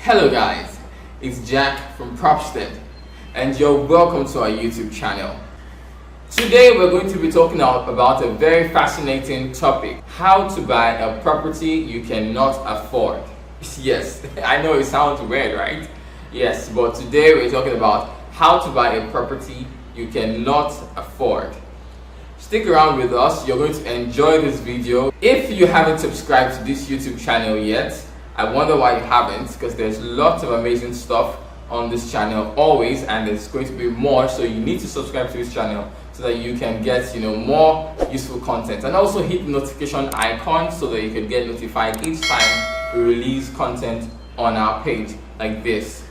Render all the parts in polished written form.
Hello guys, it's Jack from Propstead and you're welcome to our YouTube channel. Today we're going to be talking about a very fascinating topic: how to buy a property you cannot afford. Yes, I know it sounds weird, right? Yes, but today we're talking about how to buy a property you cannot afford. Stick around with us, you're going to enjoy this video. If you haven't subscribed to this YouTube channel yet, I wonder why you haven't, because there's lots of amazing stuff on this channel always, and there's going to be more, so you need to subscribe to this channel so that you can get more useful content, and also hit the notification icon so that you can get notified each time we release content on our page like this.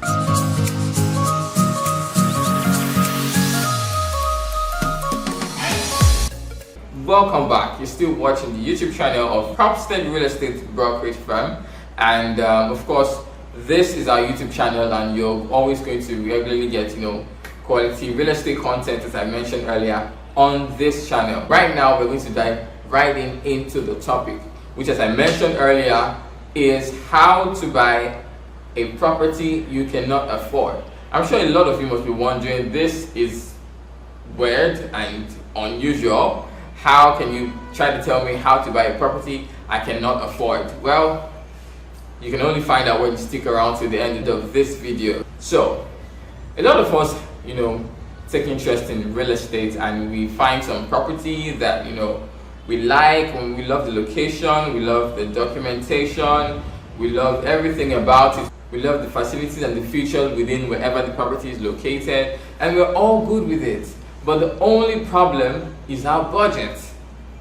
Welcome back. You're still watching the YouTube channel of Propstead Real Estate Brokerage Firm, and of course this is our YouTube channel, and you're always going to regularly get quality real estate content, as I mentioned earlier, on this channel. Right now we're going to dive right into the topic, which, as I mentioned earlier, is how to buy a property you cannot afford. I'm sure a lot of you must be wondering, this is weird and unusual. How can you try to tell me how to buy a property I cannot afford? Well, you can only find out when you stick around to the end of this video. So, a lot of us, take interest in real estate, and we find some property that, we like, when we love the location, we love the documentation, we love everything about it. We love the facilities and the features within wherever the property is located, and we're all good with it. But the only problem is our budget.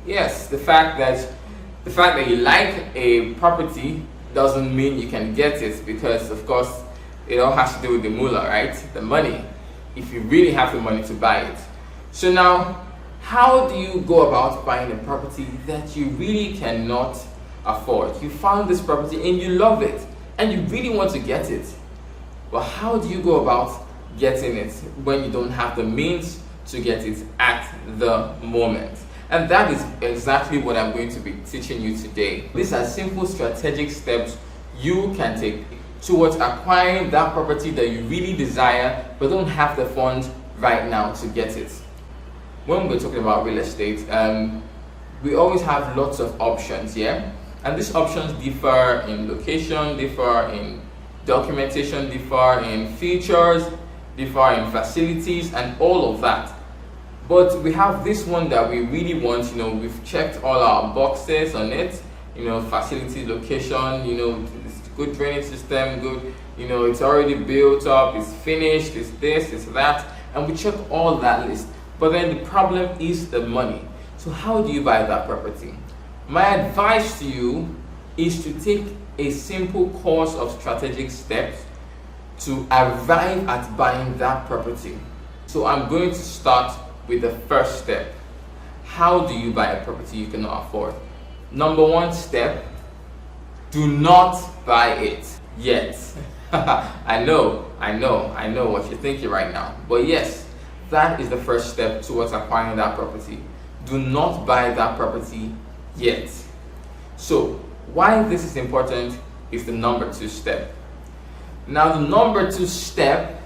Yes, the fact that you like a property doesn't mean you can get it, because of course it all has to do with the moolah, right? The money, if you really have the money to buy it. So now, how do you go about buying a property that you really cannot afford? You found this property and you love it and you really want to get it. Well, how do you go about getting it when you don't have the means to get it at the moment? And that is exactly what I'm going to be teaching you today. These are simple strategic steps you can take towards acquiring that property that you really desire but don't have the funds right now to get it. When we're talking about real estate, we always have lots of options, yeah? And these options differ in location, differ in documentation, differ in features, differ in facilities, and all of that. But we have this one that we really want. We've checked all our boxes on it. Facility, location, it's good drainage system, good, it's already built up, it's finished, it's this, it's that, and we check all that list. But then the problem is the money. So how do you buy that property? My advice to you is to take a simple course of strategic steps to arrive at buying that property. So I'm going to start with the first step. How do you buy a property you cannot afford? Number one step: do not buy it yet. I know what you're thinking right now. But yes, that is the first step towards acquiring that property. Do not buy that property yet. So, why this is important is the number two step. Now, the number two step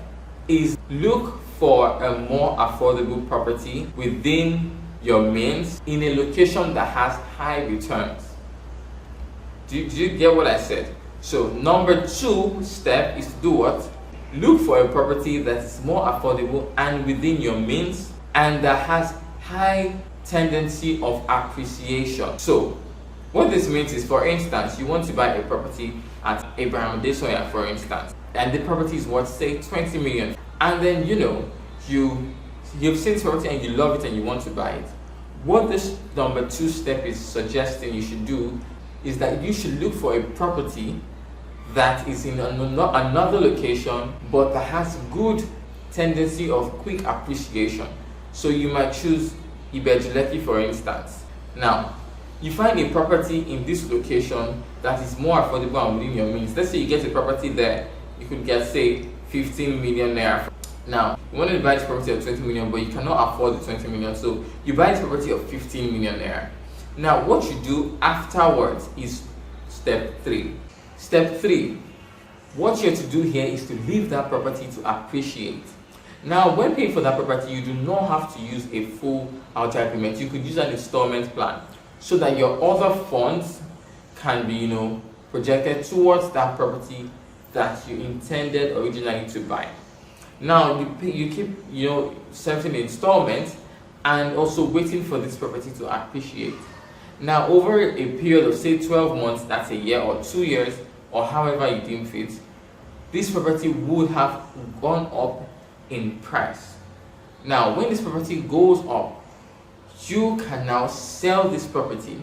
is look for a more affordable property within your means in a location that has high returns. Do you get what I said? So number two step is to do what? Look for a property that is more affordable and within your means, and that has high tendency of appreciation. So what this means is, for instance, you want to buy a property at Abraham Adesanya, for instance, and the property is worth, say, 20 million. And then you've seen this property and you love it and you want to buy it. What this number two step is suggesting you should do is that you should look for a property that is in another location but that has good tendency of quick appreciation. So you might choose Ibejuleki, for instance. Now, you find a property in this location that is more affordable and within your means. Let's say you get a property there, you could get, say, 15 million naira. Now, you want to buy this property of 20 million, but you cannot afford the 20 million, so you buy this property of 15 million naira. Now, what you do afterwards is step 3. Step 3, what you're to do here is to leave that property to appreciate. Now, when paying for that property, you do not have to use a full outright payment. You could use an installment plan so that your other funds can be, projected towards that property that you intended originally to buy. Now, you keep, servicing the installments and also waiting for this property to appreciate. Now, over a period of say 12 months, that's a year or 2 years, or however you deem fit, this property would have gone up in price. Now, when this property goes up, you can now sell this property,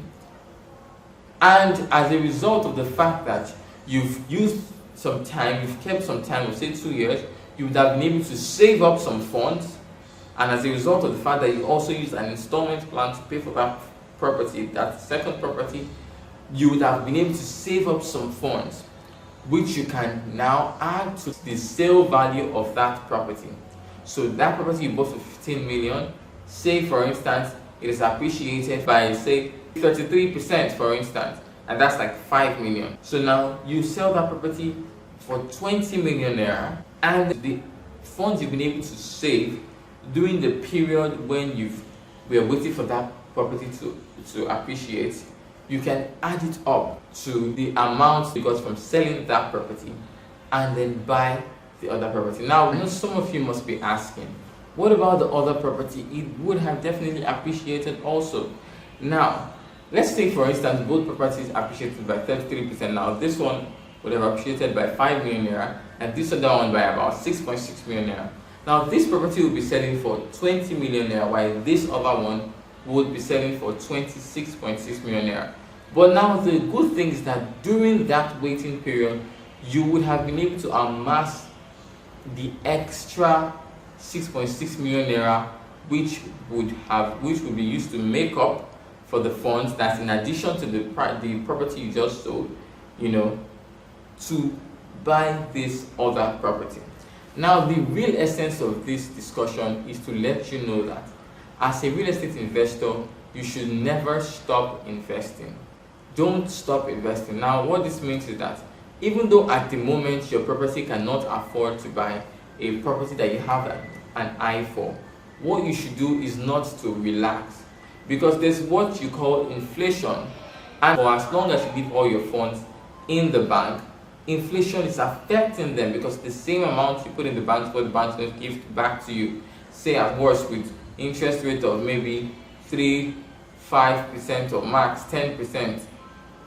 and as a result of the fact that you've used some time, you've kept some time of say 2 years, you would have been able to save up some funds, and as a result of the fact that you also used an installment plan to pay for that property, that second property, you would have been able to save up some funds, which you can now add to the sale value of that property. So that property you bought for 15 million, say for instance, it is appreciated by say 33% for instance, and that's like 5 million. So now you sell that property for 20 million naira, and the funds you've been able to save during the period when we were waiting for that property to appreciate, you can add it up to the amount you got from selling that property and then buy the other property. Now, I know some of you must be asking, what about the other property? It would have definitely appreciated also. Now, let's say for instance both properties appreciated by 33%. Now, this one would have appreciated by 5 million naira and this other one by about 6.6 million naira. Now, this property will be selling for 20 million naira while this other one would be selling for 26.6 million naira. But now the good thing is that during that waiting period, you would have been able to amass the extra 6.6 million naira, which would be used to make up for the funds that's in addition to the property you just sold, to buy this other property. Now, the real essence of this discussion is to let you know that as a real estate investor, you should never stop investing. Don't stop investing. Now, what this means is that even though at the moment your property cannot afford to buy a property that you have an eye for, what you should do is not to relax, because there's what you call inflation, and for as long as you leave all your funds in the bank, inflation is affecting them, because the same amount you put in the bank, what the bank will give back to you, say at worst with interest rate of maybe 3-5% or max 10%.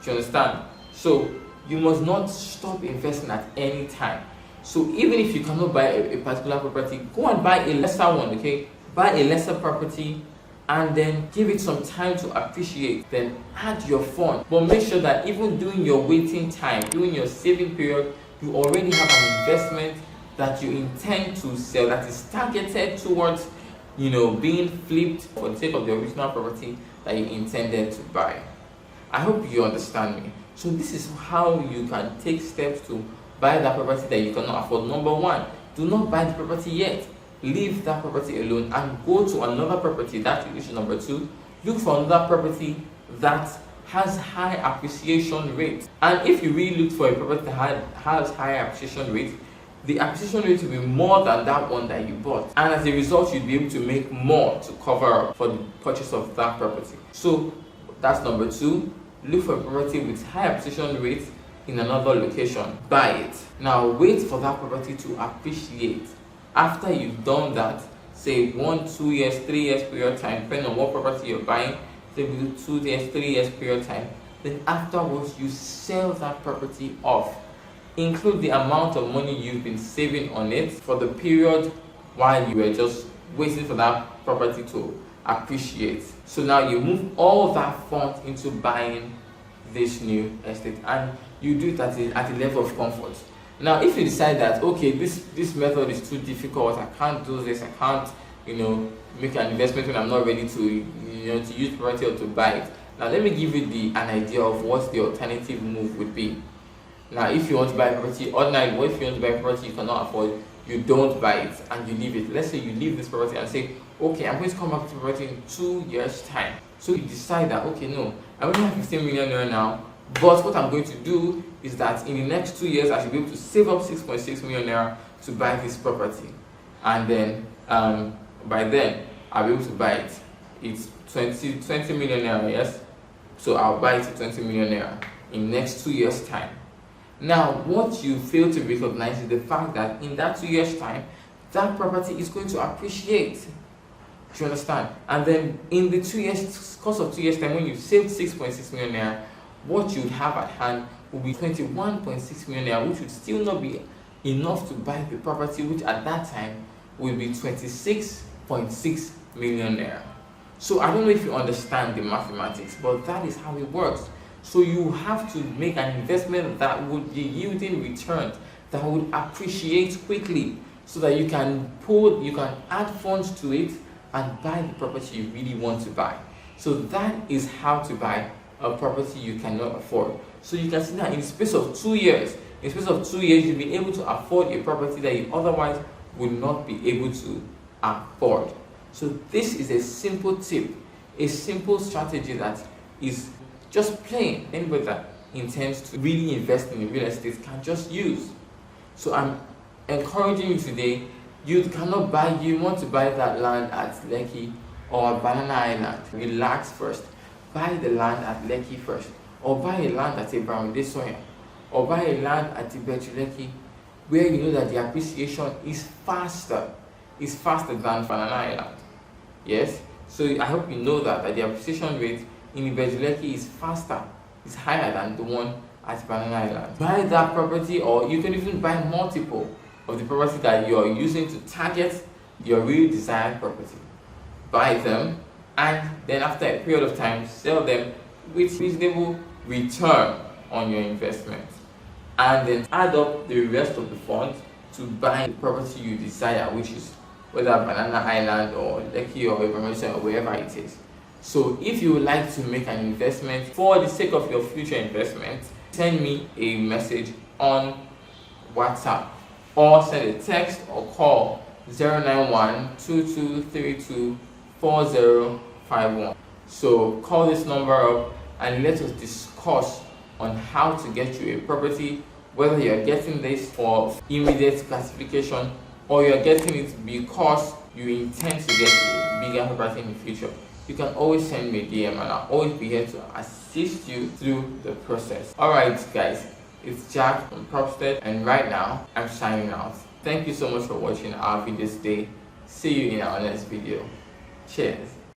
You understand? So you must not stop investing at any time. So even if you cannot buy a particular property, go and buy a lesser one, okay? Buy a lesser property and then give it some time to appreciate. Then add your fund. But make sure that even during your waiting time, during your saving period, you already have an investment that you intend to sell that is targeted towards, being flipped for the sake of the original property that you intended to buy. I hope you understand me. So this is how you can take steps to buy that property that you cannot afford. Number one, do not buy the property yet. Leave that property alone and go to another property. That's issue number two. Look for another property that has high appreciation rate. And if you really look for a property that has high appreciation rate, the appreciation rate will be more than that one that you bought. And as a result, you'll be able to make more to cover up for the purchase of that property. So that's number two. Look for a property with high appreciation rate in another location. Buy it. Now wait for that property to appreciate. After you've done that, say 1, 2 years, 3 years period of time, depending on what property you're buying, say 2 years, 3 years period of time, then afterwards you sell that property off. Include the amount of money you've been saving on it for the period while you were just waiting for that property to appreciate. So now you move all that funds into buying this new estate, and you do it at a level of comfort. Now, if you decide that, okay, this method is too difficult, I can't do this, I can't, make an investment when I'm not ready to use property or to buy it. Now, let me give you an idea of what the alternative move would be. Now, if you want to buy property, ordinarily, what if you want to buy property you cannot afford, you don't buy it and you leave it. Let's say you leave this property and say, okay, I'm going to come back to property in 2 years' time. So you decide that, okay, no, I only have 15 million naira now, But what I'm going to do is that in the next 2 years, I should be able to save up 6.6 million naira to buy this property. And then by then, I'll be able to buy it. It's 20 million naira, yes? So I'll buy it at 20 million naira in next 2 years' time. Now, what you fail to recognize is the fact that in that 2 years' time, that property is going to appreciate. Do you understand? And then in the course of 2 years' time, when you've saved 6.6 million naira, what you'd have at hand will be 21.6 million naira, which would still not be enough to buy the property, which at that time will be 26.6 million naira. So I don't know if you understand the mathematics, but that is how it works. So you have to make an investment that would be yielding returns, that would appreciate quickly, so that you can add funds to it and buy the property you really want to buy. So that is how to buy a property you cannot afford. So you can see that in the space of 2 years, you'll be able to afford a property that you otherwise would not be able to afford. So this is a simple tip, a simple strategy that is just plain. Anybody that intends to really invest in real estate can just use. So I'm encouraging you today. You want to buy that land at Lekki or Banana Island. Relax first. Buy the land at Lekki first, or buy a land at Ibrahim Soya, or buy a land at Lekki, where you know that the appreciation is faster than Banana Island. Yes, so I hope you know that the appreciation rate in Lekki is higher than the one at Banana Island. Buy that property, or you can even buy multiple of the property that you are using to target your real desired property. Buy them, and then after a period of time, sell them with reasonable return on your investment, and then add up the rest of the funds to buy the property you desire, which is whether Banana Island or Lekki or Ibrahim or wherever it is. So if you would like to make an investment for the sake of your future investment, send me a message on WhatsApp, or send a text or call 091-2232-4051. So call this number up and let us discuss on how to get you a property, whether you're getting this for immediate classification or you're getting it because you intend to get a bigger property in the future. You can always send me a DM and I'll always be here to assist you through the process. Alright guys, it's Jack from Propstead, and right now I'm signing out. Thank you so much for watching our video today. See you in our next video. Cheers.